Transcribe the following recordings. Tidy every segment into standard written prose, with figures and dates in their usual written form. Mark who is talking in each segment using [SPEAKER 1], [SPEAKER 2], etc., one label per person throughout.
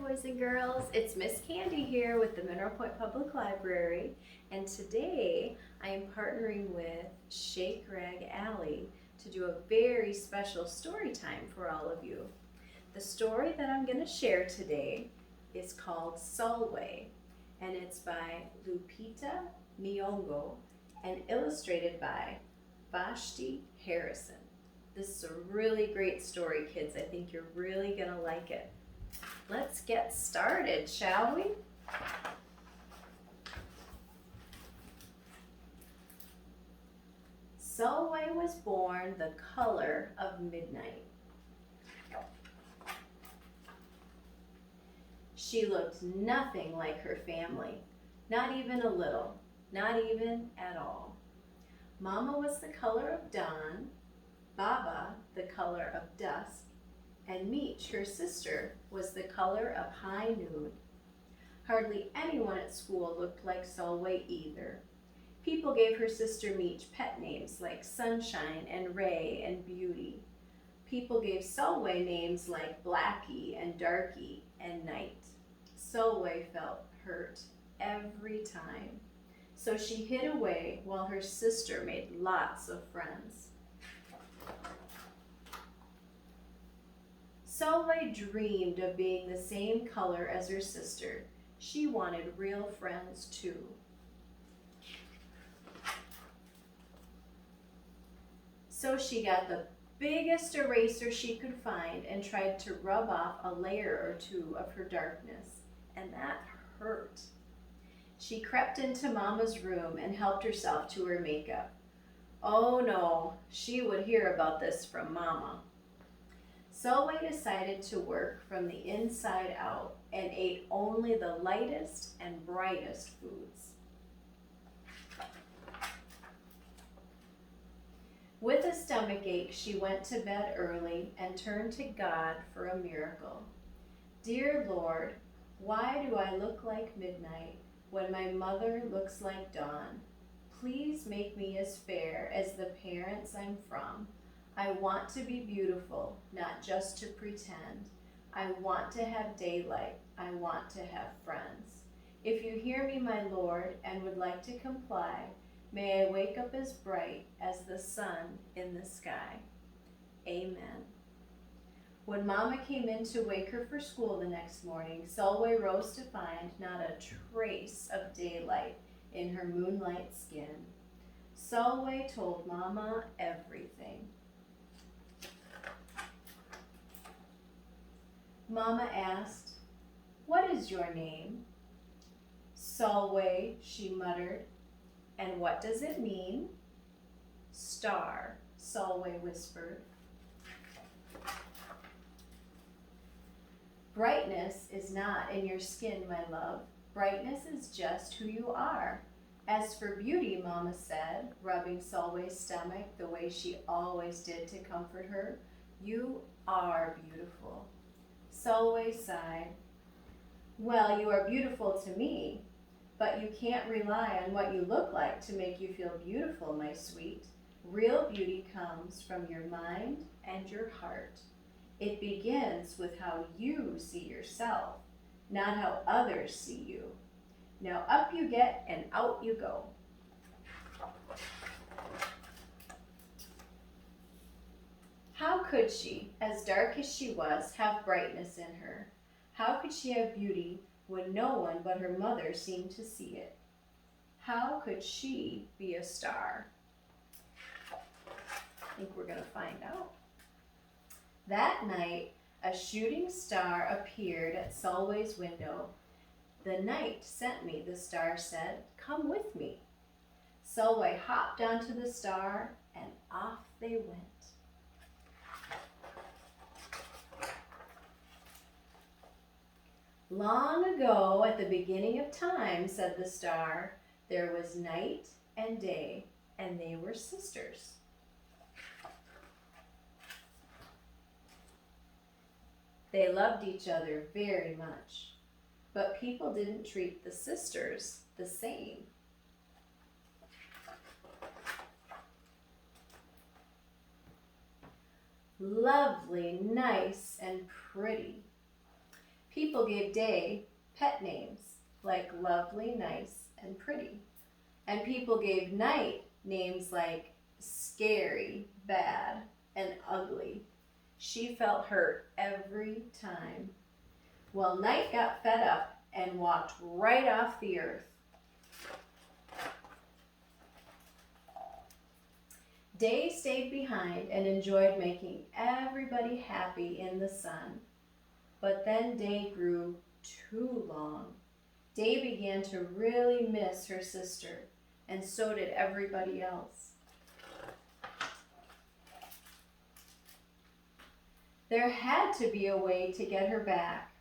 [SPEAKER 1] boys and girls. It's Miss Candy here with the Mineral Point Public Library, and today I am partnering with Shake Rag Alley to do a very special story time for all of you. The story that I'm going to share today is called Solway, and it's by Lupita Nyong'o and illustrated by Vashti Harrison. This is a really great story, kids. I think you're really going to like it. Let's get started, shall we? Solway was born the color of midnight. She looked nothing like her family, not even a little, not even at all. Mama was the color of dawn, Baba the color of dusk, and Meech, her sister, was the color of high noon. Hardly anyone at school looked like Solway either. People gave her sister Meech pet names like Sunshine and Ray and Beauty. People gave Solway names like Blackie and Darky and Night. Solway felt hurt every time, so she hid away while her sister made lots of friends. Solway dreamed of being the same color as her sister. She wanted real friends too. So she got the biggest eraser she could find and tried to rub off a layer or two of her darkness, and that hurt. She crept into Mama's room and helped herself to her makeup. Oh no, she would hear about this from Mama. Solway decided to work from the inside out and ate only the lightest and brightest foods. With a stomachache, she went to bed early and turned to God for a miracle. Dear Lord, why do I look like midnight when my mother looks like dawn? Please make me as fair as the parents I'm from. I want to be beautiful, not just to pretend. I want to have daylight. I want to have friends. If you hear me, my Lord, and would like to comply, may I wake up as bright as the sun in the sky. Amen. When Mama came in to wake her for school the next morning, Solway rose to find not a trace of daylight in her moonlight skin. Solway told Mama everything. Mama asked, "What is your name?" "Solway," she muttered. "And what does it mean?" "Star," Solway whispered. Brightness is not in your skin, my love. Brightness is just who you are. As for beauty, Mama said, rubbing Solway's stomach the way she always did to comfort her, you are beautiful. Solway sighed. Well, you are beautiful to me, but you can't rely on what you look like to make you feel beautiful, my sweet. Real beauty comes from your mind and your heart. It begins with how you see yourself, not how others see you. Now up you get and out you go. How could she, as dark as she was, have brightness in her? How could she have beauty when no one but her mother seemed to see it? How could she be a star? I think we're going to find out. That night, a shooting star appeared at Solway's window. "The night sent me," the star said. "Come with me." Solway hopped onto the star, and off they went. Long ago, at the beginning of time, said the star, there was night and day, and they were sisters. They loved each other very much, but people didn't treat the sisters the same. Lovely, nice, and pretty. People gave Day pet names like lovely, nice, and pretty. And people gave Night names like scary, bad, and ugly. She felt hurt every time. Well, Night got fed up and walked right off the earth. Day stayed behind and enjoyed making everybody happy in the sun. But then Day grew too long. Day began to really miss her sister, and so did everybody else. There had to be a way to get her back.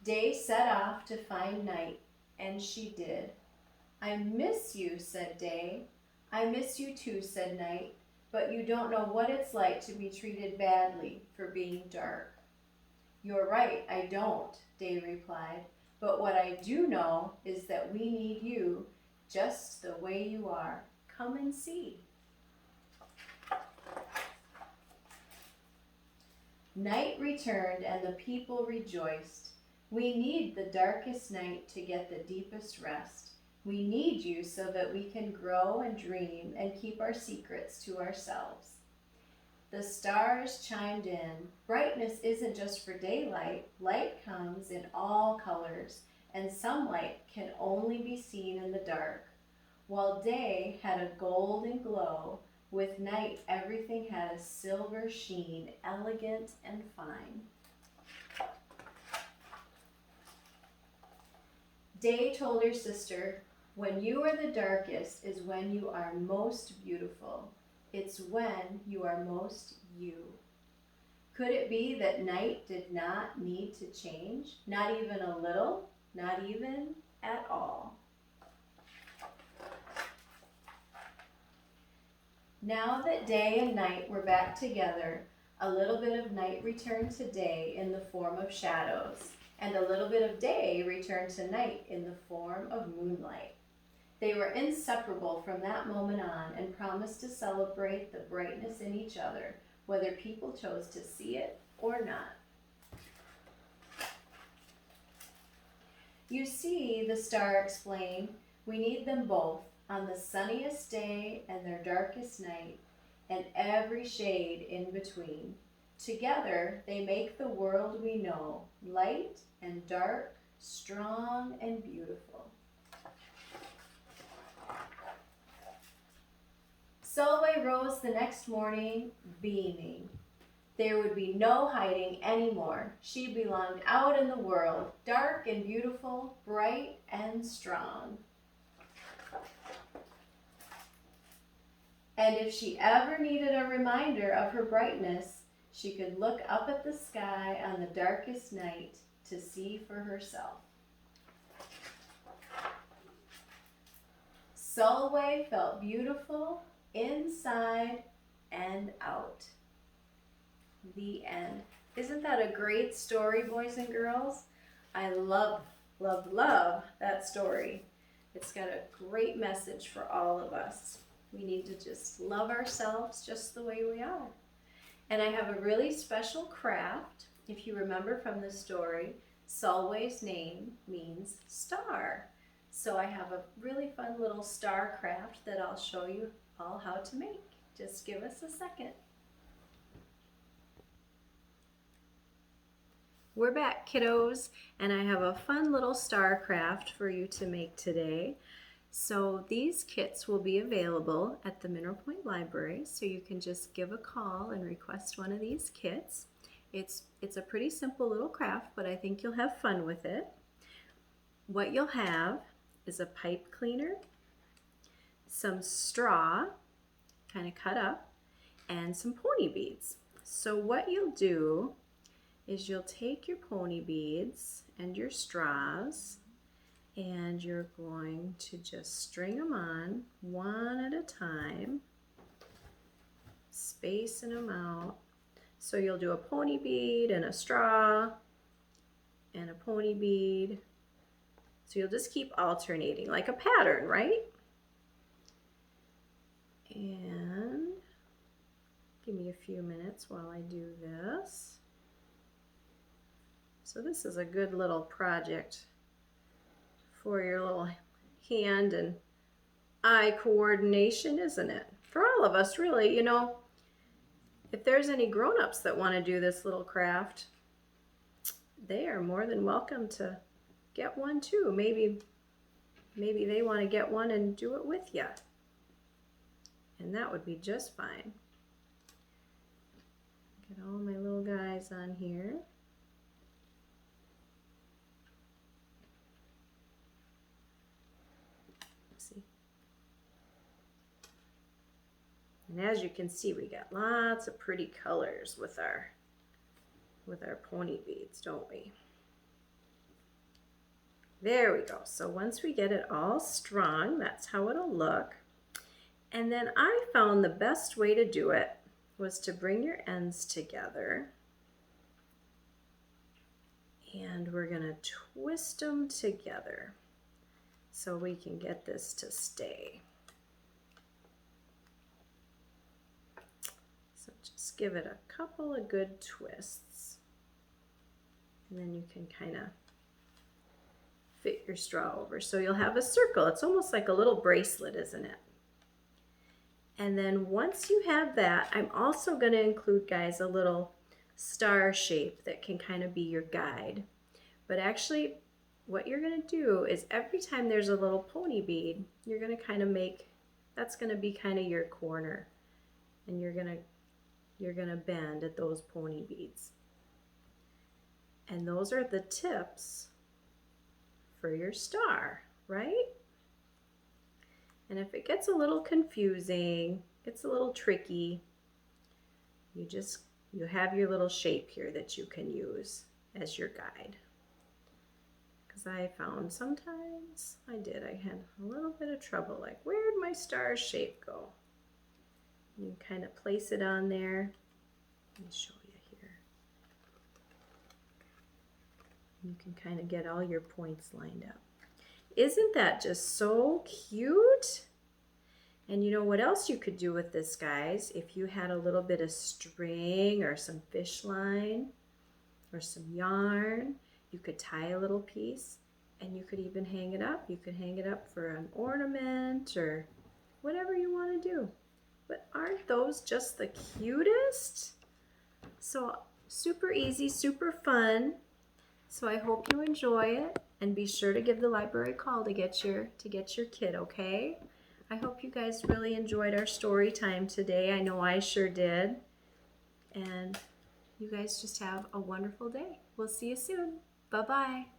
[SPEAKER 1] Day set off to find Night, and she did. I miss you, said Day. I miss you too, said Night, but you don't know what it's like to be treated badly for being dark. You're right, I don't, Day replied, but what I do know is that we need you just the way you are. Come and see. Night returned and the people rejoiced. We need the darkest night to get the deepest rest. We need you so that we can grow and dream and keep our secrets to ourselves. The stars chimed in. Brightness isn't just for daylight. Light comes in all colors, and some light can only be seen in the dark. While day had a golden glow, with night everything had a silver sheen, elegant and fine. Day told her sister, when you are the darkest is when you are most beautiful. It's when you are most you. Could it be that night did not need to change? Not even a little, not even at all. Now that day and night were back together, a little bit of night returned to day in the form of shadows, and a little bit of day returned to night in the form of moonlight. They were inseparable from that moment on and promised to celebrate the brightness in each other, whether people chose to see it or not. You see, the star explained, we need them both on the sunniest day and their darkest night, and every shade in between. Together, they make the world we know, light and dark, strong and beautiful. Solveig rose the next morning, beaming. There would be no hiding anymore. She belonged out in the world, dark and beautiful, bright and strong. And if she ever needed a reminder of her brightness, she could look up at the sky on the darkest night to see for herself. Solveig felt beautiful inside and out. The end. Isn't that a great story, boys and girls? I love, love, love that story. It's got a great message for all of us. We need to just love ourselves just the way we are. And I have a really special craft. If you remember from the story, Solveig's name means star. So I have a really fun little star craft that I'll show you all how to make. Just give us a second. We're back, kiddos, and I have a fun little star craft for you to make today. So these kits will be available at the Mineral Point Library, so you can just give a call and request one of these kits. It's a pretty simple little craft, but I think you'll have fun with it. What you'll have is a pipe cleaner, some straw, kind of cut up, and some pony beads. So what you'll do is you'll take your pony beads and your straws, and you're going to just string them on one at a time, spacing them out. So you'll do a pony bead and a straw and a pony bead. So you'll just keep alternating like a pattern, right? And give me a few minutes while I do this. So this is a good little project for your little hand and eye coordination, isn't it? For all of us, really. You know, if there's any grown-ups that want to do this little craft, they are more than welcome to get one too. Maybe they want to get one and do it with you. And that would be just fine. Get all my little guys on here. Let's see. And as you can see, we got lots of pretty colors with our pony beads, don't we? There we go. So once we get it all strung, that's how it'll look. And then I found the best way to do it was to bring your ends together. And we're going to twist them together so we can get this to stay. So just give it a couple of good twists. And then you can kind of fit your straw over. So you'll have a circle. It's almost like a little bracelet, isn't it? And then once you have that, I'm also going to include, guys, a little star shape that can kind of be your guide. But actually, what you're going to do is every time there's a little pony bead, you're going to kind of make, that's going to be kind of your corner. And you're going to bend at those pony beads. And those are the tips for your star, right? And if it gets a little confusing, gets a little tricky, you have your little shape here that you can use as your guide. Because I found sometimes I had a little bit of trouble, like where'd my star shape go? You kind of place it on there. Let me show you here. You can kind of get all your points lined up. Isn't that just so cute? And you know what else you could do with this, guys? If you had a little bit of string or some fish line or some yarn, you could tie a little piece and you could even hang it up. You could hang it up for an ornament or whatever you want to do. But aren't those just the cutest? So super easy, super fun. So I hope you enjoy it, and be sure to give the library a call to get your kit, okay? I hope you guys really enjoyed our story time today. I know I sure did. And you guys just have a wonderful day. We'll see you soon. Bye-bye.